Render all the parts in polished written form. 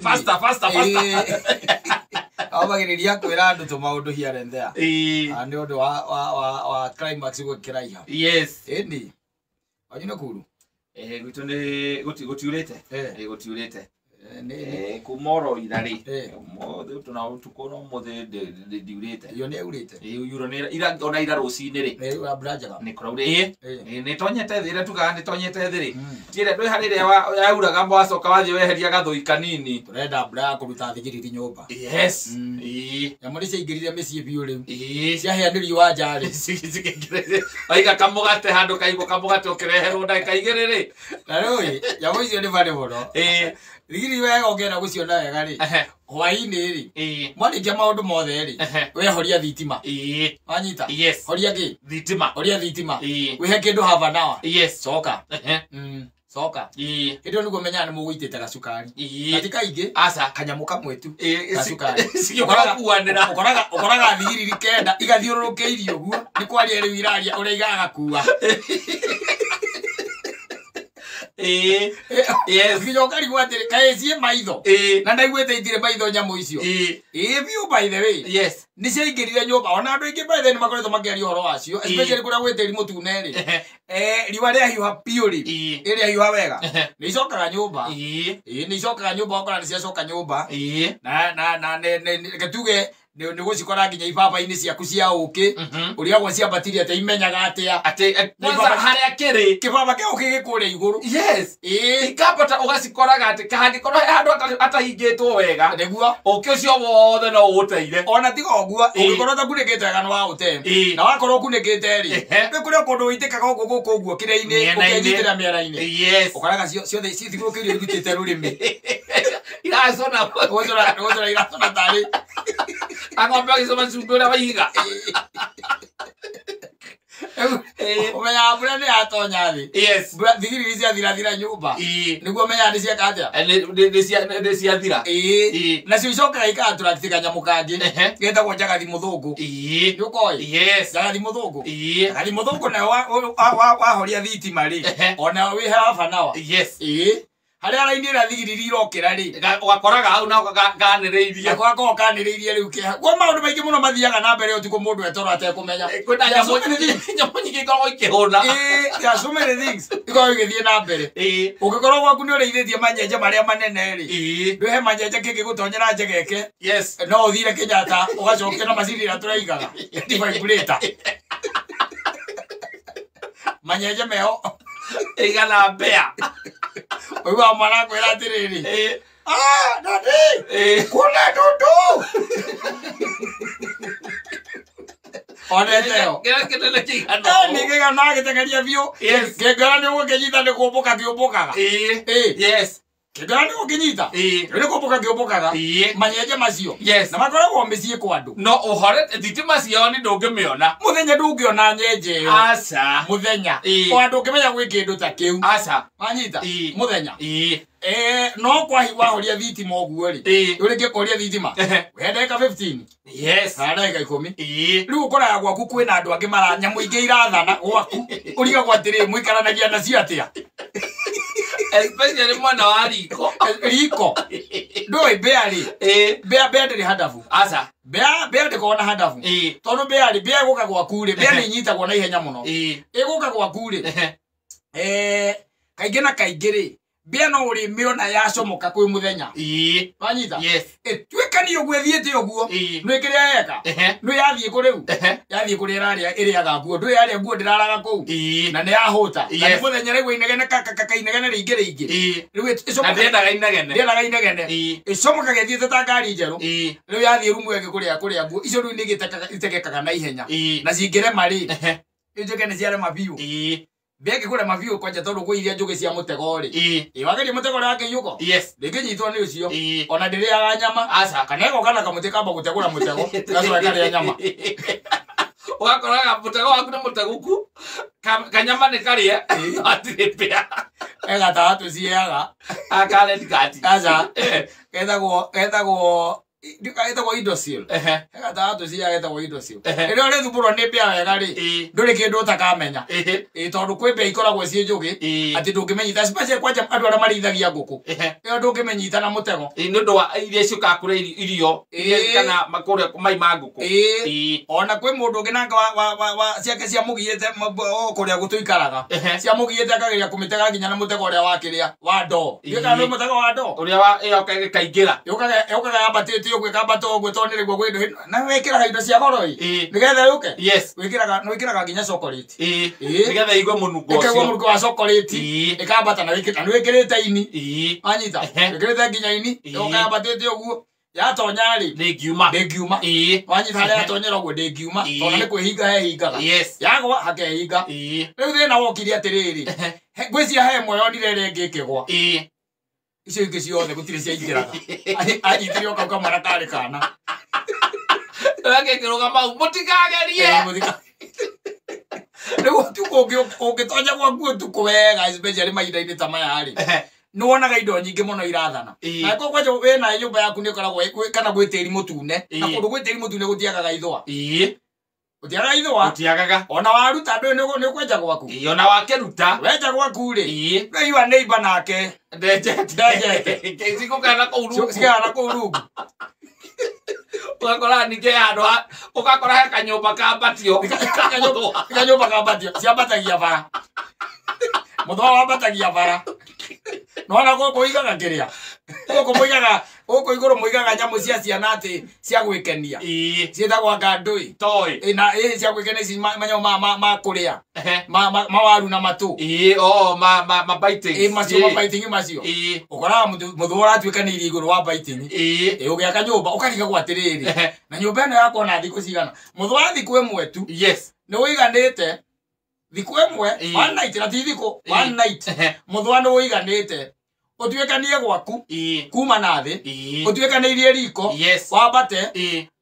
faster. Abagiriria kwira andu to maundu here and there. Andi undu wa climax gwikiraiha. Yes. Endi. Wanyuna kuru. Gutiurite. Gutiurite. Kumoro irari. Mothe tunatukona mothe ndiurite. Yo ne urite. Yuro ne ira ona ira rucini ri. Brajaga. Ni kuraure. Ni tonyete thire tuga ni tonyete thire. Tire ndwe harire yauraga mwacoka wathi weheria gathoi kanini. Turenda bra kuruta thigiriri nyumba. Yes. Yamuri ciaingirire micie biu riu. Ciaheaniri wa njari. Aiga kamugate handu kaigo kamugate ukireherwo ndagika igiri ri. Na roi, yamu icio ni bade muno. Thigiriri wega ongera guciona wega ri. Hwaini ri. Mwarikia maundu mothe ri. Wehoria thitima. Wanyita. Yes. Horia ki? Thitima. Horia thitima. Wihe kindu hava nawa. Yes. Soka. Soka. Hindo niguo menya ni muguitite gacukari. Katika ingi asa kanyamu kamwe tu. Gacukari. Sikora kuanira. Ukoraga thigiriri kenda igathiururukeirio guo. Ni kwaria riu iraria uria igaga kuwa. Yes. Kijokari gwatire kaezie maitho. Na ndaiguite itire maitho nyamu icio. View by the way. Yes. Ni ciaingirire nyumba ona andu ingi by the way ni makoretwo makiaria horo wacio especially kuria gweteri mutune ri. Riwa ria hiuha piuri. Iria hiuha wega. Ni icokaga nyumba. Ni icokaga nyumba okora ni ciacoka nyumba. Na getuge ni gucikora nginya ibaba-ini ciaku cia uki uria gwa cia batiri ate imenyaga atia kwanza haria kiri kibaba kia uki gikuria iguru. Yes. Ikapata ugacikoraga ati kahangikoro handu atahingitwo wega niguo uki ucio wothe no uteire ona tiga oguo ugikorwo takunigite wega no wa utembe na wakorwo kunikite ri gikuria kundu uitikaga guku uguo kire-ini ukinyitira miera-ini. Yes. Ukaraga ciothe cithigurukirio irutite rurimi iracona iracona tari agomba gisoma cungura waiga umenya mbura ni atonya thi. Yes. Thigiriri cia thira nyumba niguo menya ni cieka atia ni cia thira nacio icokaga ikaattract kanyamu kangi getagwo njagathi muthungu. Nĩũkoĩ? Yes. Njagathi muthungu. Njagathi muthungu nayo wahoria thitima ri ona wi haba nawa. Yes. Haria raini ra thigiriri irokira ri ugakoraga hau na ganiriirie akwa kaniriirie riu ke kwa maundu maingi muno mathiaga na mbere utuko mundu etoro atekumenya kwina nyamu nyingi ikoragwo ikihuna there are so many things ikoragwo igithie na mbere ugikorwo gwaku ni ureithitie manyenje maria manene ri ndwihe manyenje kingigutonyera njegeke. Yes. No uthire Kenyatta ugacokia na macini ira turaigaga vibrator manyenje meho igana mbea oiwa mwana kwera atiriri dadi kuna dudu oneteo kitele kigana nikiga na gitengeria biu kigana ni ukinyita ni kumbuka kiumbukaga. Yes. Kigana ni ukinyita ni kumbuka kiumbukaga manyenje macio. Yes. Na makoragwo micii kwa andu no uhore thitima ciao ni ndungimiona muthenya ndungiona nyenje asa muthenya o andu ukimenya gwi kindu ta kiu asa anyita muthenya no kwa hiwa horia thitima oguo ri urige koria thitima wendeka 15. Yes. Ndeka 10 riu ukoraga gwaku kwina andu angi maranyamu ingi irathana gwaku uriga gwatiri muikaranagia nacio atia especially mwana wa riko ndoi beari bea ndiri hadafu asa bea ndikona hadafu tondu beari bea guka gwaku ri bea ni nyitagwo na ihenya muno iguka gwaku ri kaingi na kaingi ri bia no uri miona yacomoka kwi muthenya wanyita. Yes. Twikani uguo thiete uguo no ikiria yeka no yathie kuriu yathie kuria raria iriaga guo ndo yaria guo ndiraraga kuu na ni yahuta na muthenya riu inegene kaka inegene ringi riu icomoka ndendaga inegene icomoka gethiete ta ngari njeru riu yathie rumu ege kuria guo icio riu nigitekekaga na ihenya na cingire mari injoke ni ciare mabiu beke kure mabiu kwanja tondu gwiria njugi cia mutego ri wageria mutego rake yuko. Yes. Ndikinyitwo ni ucio ona ndiriaga nyama asa kaneko kana kamuteka gutegura mutego gacoka karia nyama ugakoraga mutego waku ni muteguku kanyama ni karia atire pia ega tatu ciaga akale dikati asa ketagwo ndikaita kwa indo cio ega tatu cia eta kwa indo cio ero le thuburo ne pia wega ri nduri kindu utakamenya tondu kwi be ikoragwo cie njugi ati ndungimenyita special kwaja andu ara marithagia nguku ero ndungimenyita na mutego nundu wa iria ciuka kure irio kana makure mai ma nguku ona kwi mundu ungi nanga wa ciake cia mugiyete kuria gutuikaraga cia mugiyete akageria kumitega nginya na mutego uria wakiria wa ndo ndika no mutego wa ndo uria wa kaingira yokaga yabatite ogwika bato ogwetonere gwo gwindo na wekira indo cia goro nigetha yuke yes wikiraga nginya chocolate nigetha igwe munungo ucio igwe munungo wa chocolate ikabata na wikirite ini anyita wikirite nginya ini yokaga yabatite ogwo yatonyari ngiuma wanyita haria yatonyera ogwo ngiuma tona ni kwihinga hingaga yagwa hakehinga riu thina wokire atiriri ngwiciria he moyo ndirere ngikigwa icio ingĩ ciothe gutire ciaingĩraga anyitire o kau kamwana karĩ kana agĩkĩrũga mau mũtikagerie rĩu ũtukũ ũngĩtonya gwaku ũtukũ wega especially mahinda-inĩ ta maya rĩ nĩ wonaga indo nyingĩ mũno irathana na ko kwanja wĩna nyũmba yaku nĩ ũkoragwo kana gwĩ tĩri mũtune na kũndũ gwĩ tĩri mũtune gũtiagaga ithũa utiaga ithũa utiagaga ona waruta ndũ nĩ kwenja gwaku ona wakeruta wenja gwaku rĩ no iwa neighbor nake ndejete sikukana kũu rungu ugakora ningĩ handũ ũgakora he kanyũmba kambatio kanyũmba kambatio ciambatagia bara mũthwa wambatagia bara nona gũkũ igaga kĩrĩa gũkũ igũrũ mũigaga nyamũ cia ciana atĩ cia gwĩkenia ciĩtagwo ngandũi na cia gwĩkenia ici manyamũ ma kũrĩa mawaru na matũ mabiting macio ũkoraga mũthũa ũratuĩka nĩ iria igũrũ wa biting ũgĩaka nyũmba ũkariga gwa atĩrĩrĩ na nyũmba ĩno yakwo na thikũ cigana mũthũa thikũ ĩmwe tu nĩ ũiganĩte thikũ ĩmwe one night na ti thikũ one night mũthũa nĩ ũiganĩte utuikanie gwaku kuma na thi utuikaneirie riko wambate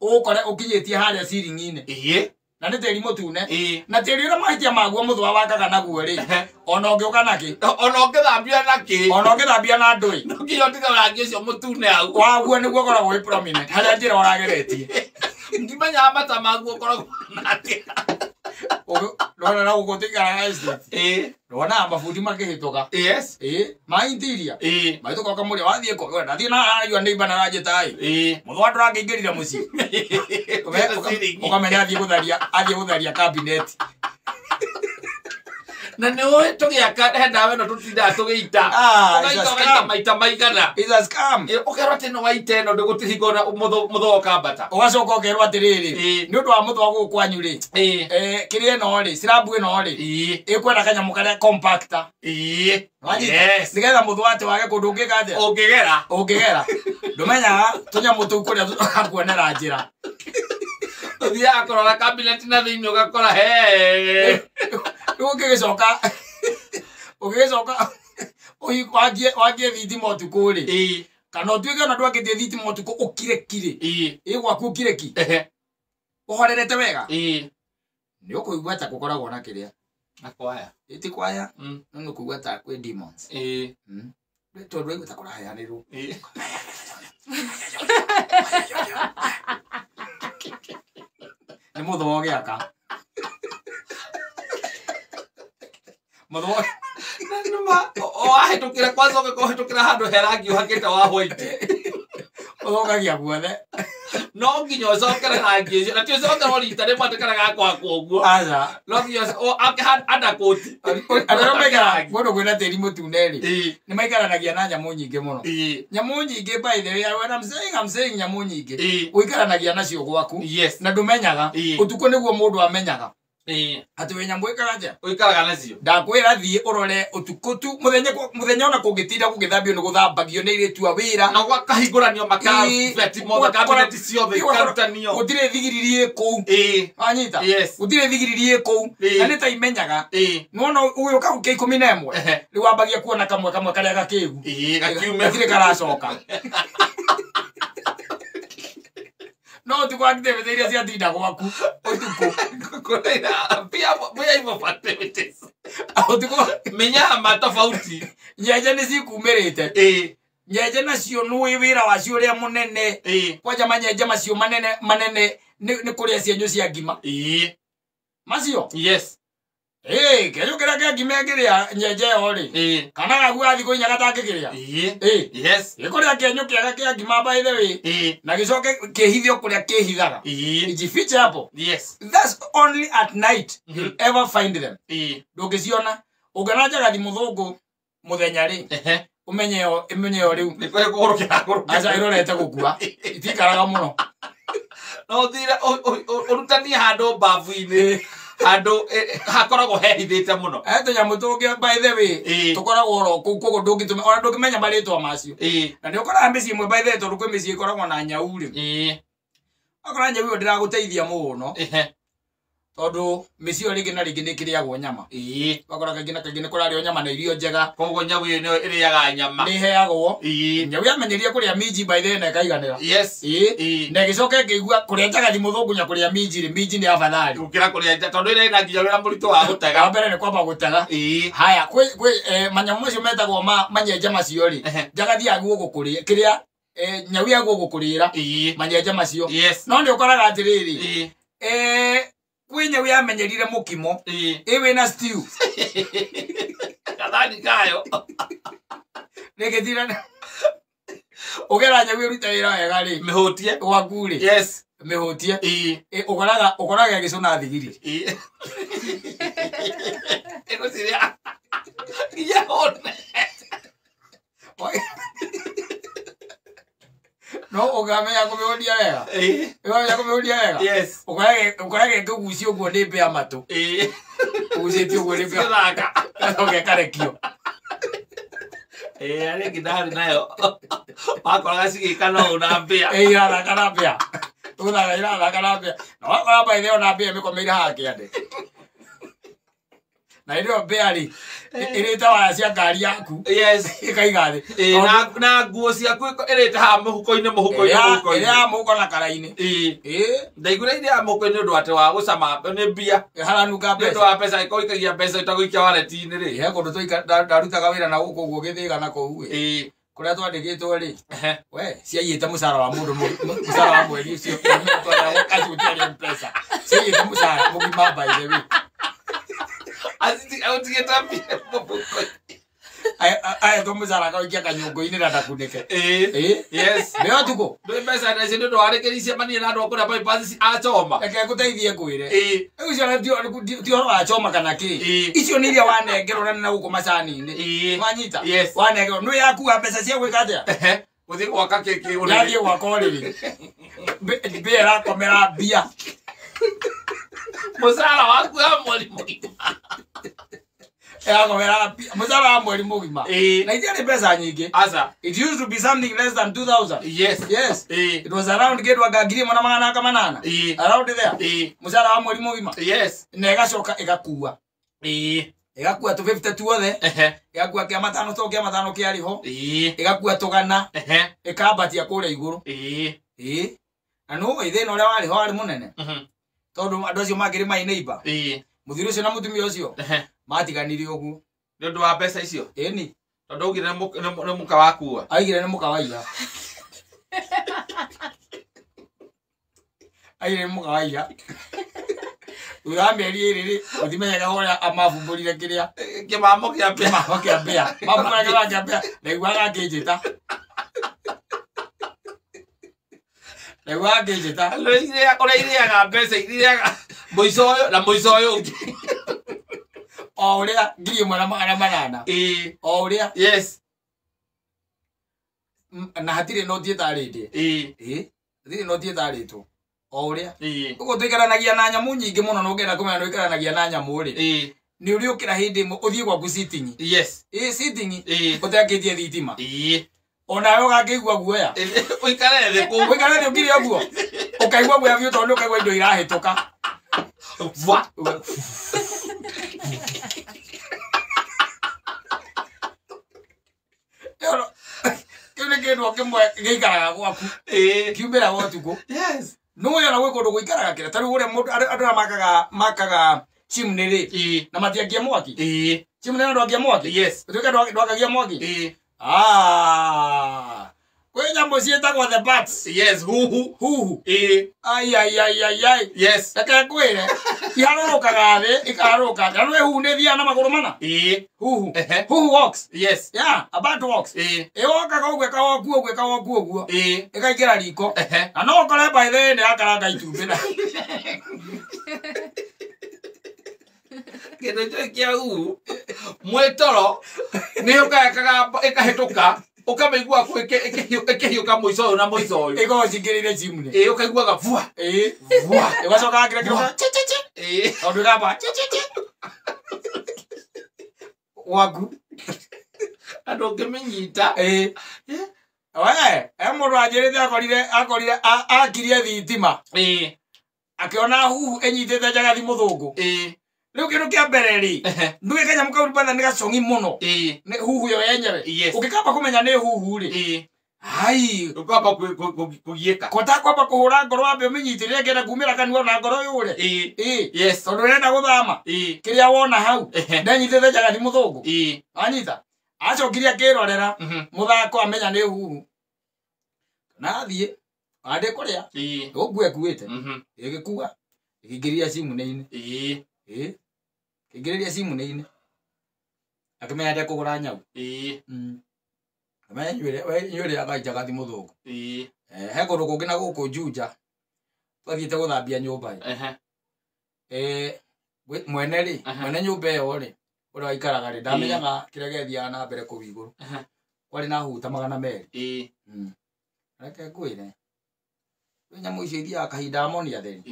ukore ukinyitie haria ceiling-ini na nĩ tĩri mũtune na tĩri ũrĩa mahĩtia maguo mũthũa wakaga naguo rĩ ona ũngĩũka naki ona ũngĩthambia naki ona ũngĩthambia na ndũi nginya ũtiga rangi ũcio mũtune hau waguo nĩguo ũkoragwo wĩ prominent harĩa njĩra ũrageretie ngimenyaga mata maguo ũkoragwo nake rona na gũgũtikaraga estate rona mabundi makĩhĩtũka ma interior mahĩtũka ũkamũria wathiĩ kũ ndathiĩ na ayua neighbor na ranjĩta mũthũa ndũrangĩingĩrire mũciĩ ũkamenya athiĩ gũtharia cabinet na nĩ ũĩ tũgĩaka he ndawa ĩno tũtindaga tũgĩita ũgaita maita maigana ũkerwo atĩ no waita ĩno ndĩgũtihinga mũthũa ũkambata ũgacoka ũkerwo atĩrĩrĩ nĩ ũndũ wa mũthũa gũkũ kwanyu rĩ kĩrĩa ĩno rĩ sirabu ĩno rĩ ĩkwenda kanyamũ karĩa compactor nĩgetha mũthũa atĩ wage kũndũ ũngĩka atĩa ũngĩgera ndũmenyaga tũnyamũ tũu kũrĩa tũkakuonera njĩra ũthiaga kũrora cabinet na thĩinĩ ũgakora ũgĩgĩcoka wangie thitima ũtukũ rĩ kana ũtuĩke ona ndwakĩtie thitima ũtukũ ũkirekire gwaku ũkireki ũhorerete wega nĩ ũkũigua ta gũkoragwo na kĩrĩa ti kwaya no nĩ kũigua ta kwĩ demons tondũ waigua ta kũraheanĩrwo nĩ mũthũa ũgĩaka mũthũa wahĩtũkĩra kwanza ũgĩkũhĩtũkĩra handũ he rangi ũhakĩte wa white ũthũkagia guothe no nginya ũcokere rangi ũcio na ti ũcokerwo rita rĩmwe atĩ kana gakwakwo ũguo no nginya undercoat andũ arĩa maikara kũndũ kwĩna tĩri mũtune rĩ nĩ maikaranagia na nyamũ nyingĩ mũno nyamũ nyingĩ by the way when I'm saying nyamũ nyingĩ ũikaranagia nacio gwaku na ndũmenyaga ũtukũ nĩguo mũndũ amenyaga atĩ wĩ nyamũ ũikaraga nacio ndakwĩra thiĩ ũrore ũtukũ tu mũthenya ona kũngĩtinda gũgĩthambio nĩ gũthambagio nĩ irĩtu a wĩra na gwakahingũranio makabeti mothe kabineti ciothe ikarutanio gũtirĩ thigiriri kũu wanyita gũtirĩ thigiriri kũu na nĩ ta imenyaga nĩwona ũgĩũka gũkĩa 11 rĩu wambagia kuona kamwe karĩa gakĩgu gatirĩ karacoka no tu kwa activity iria ciatinda gwaku utuku pia hivyo activities utuku menya ma tofauti nyenje nĩ cikumirĩte nyenje nacio nui wira wacio ria munene kwaja manyenje macio manene ni kuria cienyo cia ngima macio yes keyo kira kia ngima ngiria nyenje ori kana gagu athi kuinya gatangikiria yes ikuria kienyo kiaga kia ngima by the way na gicoke kihithio kuria kihithaga ijifiche hapo yes that's only at night you'll ever find them ndungiciona unganaja gathi muthungu muthenya ri umenye riu ni kwe kurukira aca irorete gukua itikaraga muno no thira urutani handu bavu-ini handu hakoragwo hehithite muno tunyamu tungi by the way tukoragwo ro kuko ndungitume ona ndungimenya maritwa macio na ndio kora mbici imwe by the way tondu kwi mbici ikoragwo na nyau ri akora nyau ndiraguteithia muno tondu mĩciĩ ĩyo rĩngĩ na rĩngĩ nĩ ĩkĩrĩagwo nyama wakora kaingĩ na kaingĩ nĩ kũrarĩo nyama na irio njega koguo nyau ĩyo ĩrĩaga nyama nĩ ĩheagwo nyau yamenyeria kũrĩa minji by the way na ĩkaiganĩra na ĩgĩcoka ĩkĩigua kũrĩa njagathi mũthũngũ nya kũrĩa minji rĩ minji nĩ afadhali gũkĩra kũrĩa tondu ĩrĩ na nginya wĩra mũritũ wa gũtega wa mbere nĩ kwamba gũtega haya kwĩ manyamũ macio metagwo manyenje macio rĩ njagathi aguo gũkũrĩa kĩrĩa nyau yaguo gũkũrĩra manyenje macio no nĩ ũkoraga atĩrĩrĩ kwinya uya menyerire mukimo ewe na stew kadhani kayo negethira ogera nya wiruta wira wega ri mihutie waku ri yes mihutie ukoraga gicuna thigiri ego siria ya one no ugamenya kumihodia wega ya kumihodia wega yes ukorage ngugucio guo ni mbea matu ugucitio guo ni mbea thaka oge karekio ari kidari nayo wakoraga cigikana una mbea ira kana mbea uthaga ira kana mbea no wakora by the ona mbea mikomeire hake ande na irio mbea ri irita waya cia ngari yaku yes ikaiga thi na nguo ciaku irita ha muhuko-ini ya muhuko na karaini ndaigura ire ha muhuko-ini undu ati wa gucama ni mbia haranuka mbeca ndu wa mbeca ikoikagia mbeca itaguikia waleti-ini ri he kundu ndarutaga wira na guku guo githiga na kou kuria twandikitwo ri we ciaiyite mucara wa mundu mucara wa mweri ucio twara acutia mpesa ciaiyite mucara mugima by the way aziti autigeta mbia aya to mucara ka ikia kanyungu-ini na ndakunike yes leo tuko ndo mbeca na cio ndo warekeria mani na andu akura bypass achoma eke guteithie kwire ucio na ti horo achoma kana ki icio ni iria wanengerwo na guku macani-ini wanyita wanengerwo ndu yaku mbeca cia gwika atia uthi gwaka keke yathie gwaka oriri mbera komera mbia mucara waku wa mweri mugima komera mucara wa mweri mugima na itia ni pesa nyingi asa it used to be something less than 2000 yes it was around get wa gagiri mwana mwana kamanana around there mucara wa mweri mugima yes na igacoka igakua igakua tu 52 othe igakua kia matano to kia matano kia riho igakua tugana ikambatia kuria iguru na no ithe no ria wari ho ari munene tondu andu acio magiri mai neighbor muthiri ucio na mutumia ucio matiganire uguo ni undu wa mbeca icio ni tondu ugire ni muka wakua aigire ni muka waiya aigire ni muka waiya uya meri iri uthimenyaga uria amavumburire kiria kimamo kia mbea mavumburire kia mbea na igwaga ngĩnjĩta ngĩnjĩta uria iriaga mbeca iriaga muico uyu na muico uyu ungi o uria ngiri ĩmwe na magana manana o uria yes na hatirĩ noti ĩtarĩtie hatirĩ noti ĩtarĩtwo o uria uguo tũikaranagia na nyamũ nyingĩ mũno no ngenda kũmenya nĩũikaranagia na nyamũ rĩ nĩ ũrĩũkĩra hĩndĩ ĩmwe ũthiĩ gwaku sitting sitting ũtekĩtie thitima onawe ũgakĩigua guoya ũikare thĩ kũu ũikare thĩ ũkire ũguo ũkaigua guoya biũ tondũ ũkaigua indo irahĩtũka kĩu nĩ kĩndũ kĩmwe gĩikaraga gwaku kiumĩra gwa ũtukũ nũyona gwĩ kũndũ gũikaraga kĩrĩa tarĩu ũrĩa mũndũ andũ arĩa makaga chimney rĩ na matiakia mwaki chimney no ndwakia mwaki yes ũtuĩke ndwakagia mwaki Kwe nyambo cietagwo the bats. Yes, huhu. Ai. Yes. Reke ngwire. Iharũrũkaga thĩ, ikaharũrũka. Na nĩ huhu nĩ thiaga na magũrũ mana. Huhu. Huhu walks. Yes. Yeah, a bat walks. Ĩwokaga ũguo ĩkawoka ũguo. Ĩkaingĩra riko. Na no ũkore by the way nĩ yakaranga itumbĩ na. Kĩndũ kĩu kĩa huhu mwĩtoro nĩ ũkayakaga ĩkahĩtũka ukamaigua ko ĩkĩhiũka mũico ũyũ na mũico ũyũ ĩgocingĩrĩire cimu-inĩ ũkaiguaga vua ĩgacoka kĩrĩa kĩroka tondũ gamba waku andũ ũngĩmĩnyita mũndũ anjĩrĩte akirie thitima akĩona huhu ĩnyitĩte njagathi mũthũngũ rĩu kĩndũ kĩa mbere rĩ nduge kanyamũ kau batha nĩ gacongi mũno nĩ huhu yo yenyewe ũngĩkamba kũmenya nĩ huhu rĩ ũkamba kũgiĩka kota kwamba kũhũra ngoro wambe ũmĩnyitĩrĩre ngenda kumĩra kanua na ngoro yũre tondũ ũrenda gũthama kĩrĩa wona hau ndenyitĩte njagathi mũthũngũ anyita acokirie akĩrorera mũthako amenya nĩ huhu nathiĩ andĩ kũrĩa ũguo ekuĩte ĩgĩkua ĩkĩingĩria cimu-inĩ kĩingĩrĩria cimu-inĩ akĩmenya ndekũgũra nyau amenya nywĩrĩ yaga njagathi mũthũngũ he kũndũ kũngĩ na gũkũ Juja twathiĩte gũthambia nyũmba mwene nyũmba ĩyo rĩ ũrĩa waikaraga rĩ ndamenyaga kĩrĩa gĩathiaga na mbere kũu igũrũ kwarĩ na huhu ta 200 reke ngwĩre nyamũ icio ithiaga kahinda amonia theri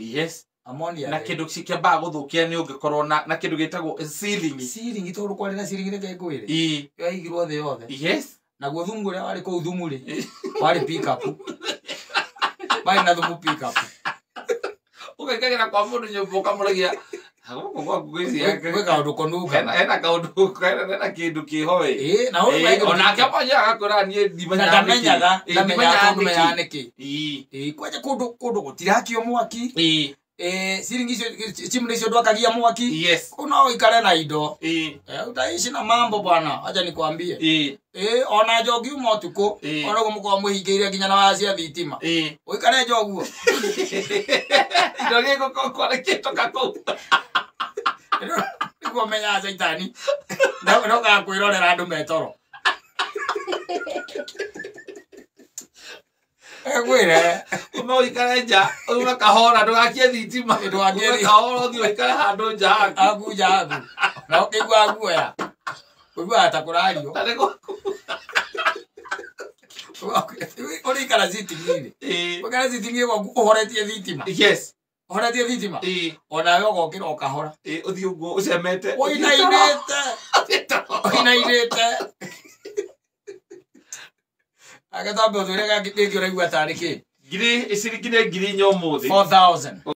na kĩndũ kĩambaga gũthũkia nĩ ũngĩkorwo na kĩndũ gĩtagwo ceiling tondũ kwarĩ na ceiling reke ngwĩre yaigirwo thĩ yothe naguo thumu ũrĩa warĩ kũu thumu rĩ warĩ pick up warĩ na thumu pick up ũgaikagĩra kwa mũndũ nyũmba ũkamũragia gwĩ kaũndũ kũnunga hena kĩndũ kĩho onake amanya agakwĩra niĩ ndamenyaga nĩkĩ kwanja kũndũ gũtirakio mwaki ceiling icio cimu icio ndwakagia mwaki no ũikare na indo utaishi na mambo bwana acha nikwambie ona njogi uma ũtukũ ona ũguo mũkorwo mwĩhingĩire nginya na waya cia thitima ũikare njoguo indo gĩgũkũrekĩtũka kũu nĩguo menyaga caitani ndokaga kwĩrorera andũ metoro gwĩre uma ũikare nja uma kahora ndũgakie thitima kahora ũthiĩ ũikare handũ nja haku na ũkĩigua guoya ũiguaga ta kũrario ũrĩikara sitingi-inĩ ũikara sitingi gwaku ũhoretie thitima ũhoretie thitima onawe ũgokĩra ũkahora ũthiĩ ũguo ũcemete ũinainĩte agatambe ũthũire gakĩ ũraigua tarĩ kĩ ciringi nĩ 4,000 4,000